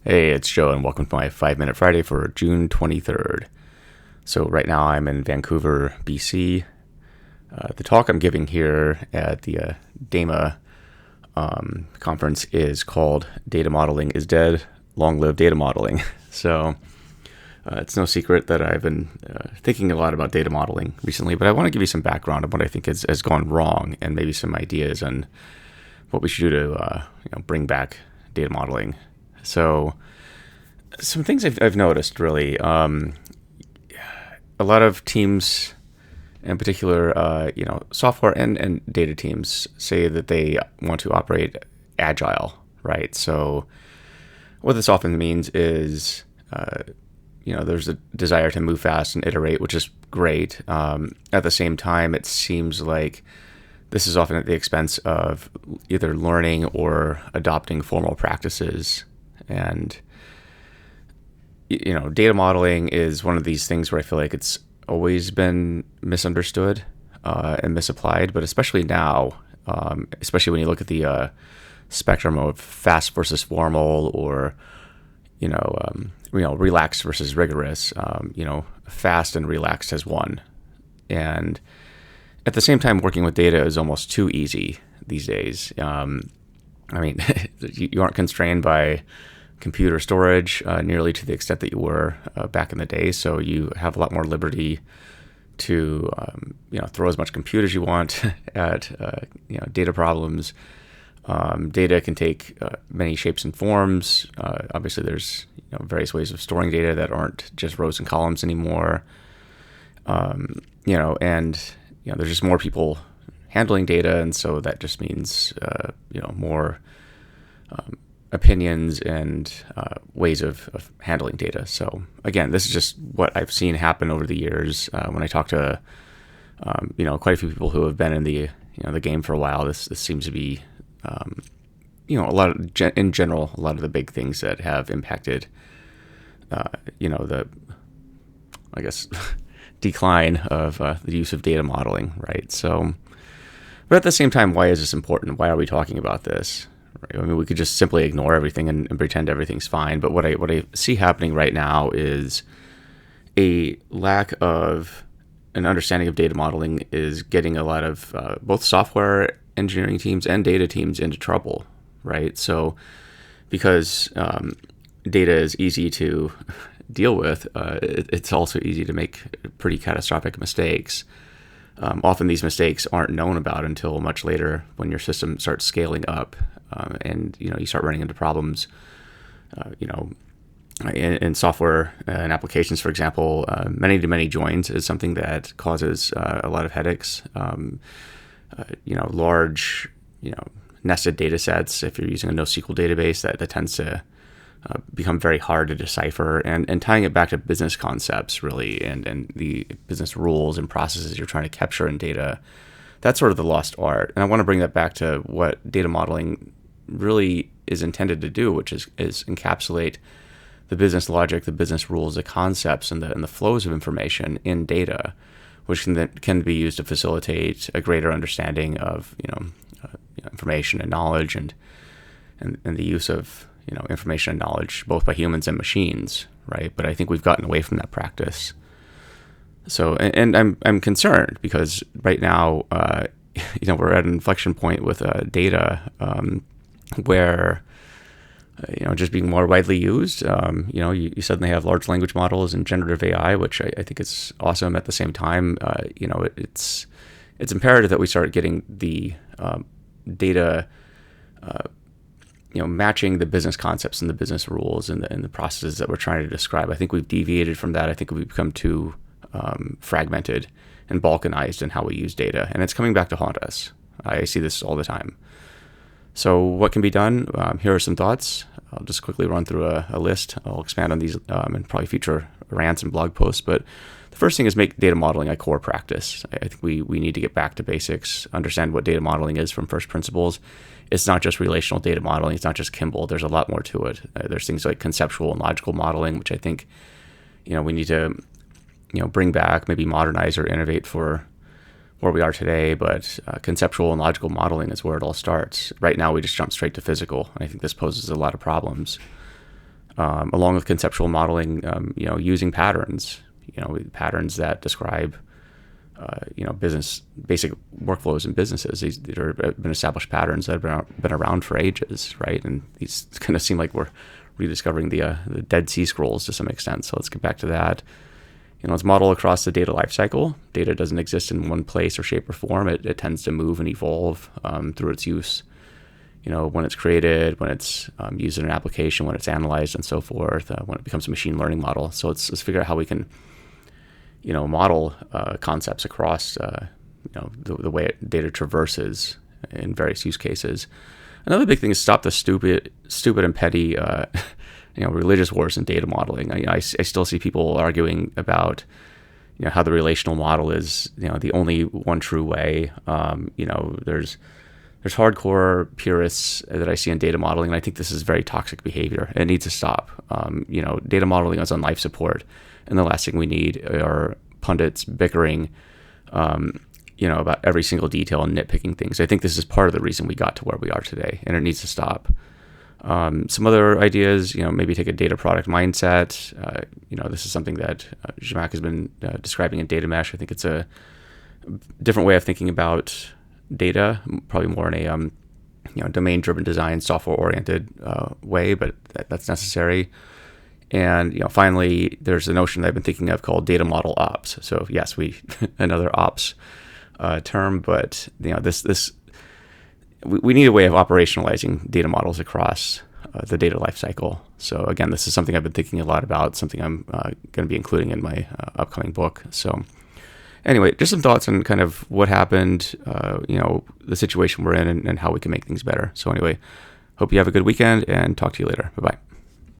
Hey, it's Joe, and welcome to my 5 Minute Friday for June 23rd. So, right now I'm in Vancouver, BC. The talk I'm giving here at the DAMA conference is called Data Modeling is Dead, Long Live Data Modeling. So, it's no secret that I've been thinking a lot about data modeling recently, but I want to give you some background on what I think has gone wrong and maybe some ideas on what we should do to bring back data modeling. So, some things I've noticed really. A lot of teams, in particular, software and data teams, say that they want to operate agile, right? So, what this often means is, there's a desire to move fast and iterate, which is great. At the same time, it seems like this is often at the expense of either learning or adopting formal practices. And, data modeling is one of these things where I feel like it's always been misunderstood and misapplied, but especially now, especially when you look at the spectrum of fast versus formal or, relaxed versus rigorous, fast and relaxed as one. And at the same time, working with data is almost too easy these days. You aren't constrained by computer storage nearly to the extent that you were back in the day. So you have a lot more liberty to, throw as much compute as you want at, data problems. Data can take many shapes and forms. Obviously, there's various ways of storing data that aren't just rows and columns anymore. And there's just more people handling data, and so that just means more opinions and ways of handling data. So again, this is just what I've seen happen over the years. When I talk to quite a few people who have been in the game for a while, this seems to be a lot of, in general, a lot of the big things that have impacted the, I guess, decline of the use of data modeling, right? So, but at the same time, why is this important? Why are we talking about this? Right? I mean, we could just simply ignore everything and pretend everything's fine. But what I see happening right now is a lack of an understanding of data modeling is getting a lot of both software engineering teams and data teams into trouble, right? So, because data is easy to deal with, it's also easy to make pretty catastrophic mistakes. Often these mistakes aren't known about until much later when your system starts scaling up, and you start running into problems. In software and applications, for example, many-to-many joins is something that causes a lot of headaches. Large, nested data sets. If you're using a NoSQL database, that tends to become very hard to decipher, and tying it back to business concepts really, and the business rules and processes you're trying to capture in data. That's sort of the lost art. And I want to bring that back to what data modeling really is intended to do, which is encapsulate the business logic, the business rules, the concepts, and the flows of information in data, which can be used to facilitate a greater understanding of information and knowledge, and the use of information and knowledge both by humans and machines, right? But I think we've gotten away from that practice. So, and I'm concerned because right now, we're at an inflection point with data where just being more widely used. You suddenly have large language models and generative AI, which I think is awesome. At the same time, it's imperative that we start getting the data, matching the business concepts and the business rules and the processes that we're trying to describe. I think we've deviated from that. I think we've become too fragmented and balkanized in how we use data, and it's coming back to haunt us. I see this all the time. So what can be done? Here are some thoughts. I'll just quickly run through a list. I'll expand on these in probably future rants and blog posts. But the first thing is make data modeling a core practice. I think we need to get back to basics, understand what data modeling is from first principles. It's not just relational data modeling. It's not just Kimball. There's a lot more to it. There's things like conceptual and logical modeling, which I think we need to bring back, maybe modernize or innovate for where we are today, but conceptual and logical modeling is where it all starts. Right now, we just jump straight to physical, and I think this poses a lot of problems. along with conceptual modeling, using patterns, patterns that describe, basic workflows in businesses. These have been established patterns that have been around for ages, right? And these kind of seem like we're rediscovering the Dead Sea Scrolls to some extent. So let's get back to that. It's modeled across the data lifecycle. Data doesn't exist in one place or shape or form. It tends to move and evolve through its use. When it's created, when it's used in an application, when it's analyzed, and so forth, when it becomes a machine learning model. So let's figure out how we can, model concepts across, the way data traverses in various use cases. Another big thing is stop the stupid and petty, religious wars in data modeling. I still see people arguing about, how the relational model is, the only one true way. There's hardcore purists that I see in data modeling, and I think this is very toxic behavior. It needs to stop. Data modeling is on life support, and the last thing we need are pundits bickering, about every single detail and nitpicking things. I think this is part of the reason we got to where we are today, and it needs to stop. Some other ideas, maybe take a data product mindset. This is something that Zhamak has been describing in Data Mesh. I think it's a different way of thinking about data, probably more in a domain-driven design, software-oriented way, but that's necessary. And finally, there's a notion that I've been thinking of called data model ops. So yes, another ops term, but we need a way of operationalizing data models across the data lifecycle. So again, this is something I've been thinking a lot about, something I'm going to be including in my upcoming book. So anyway, just some thoughts on kind of what happened, the situation we're in, and how we can make things better. So anyway, hope you have a good weekend, and talk to you later. Bye-bye.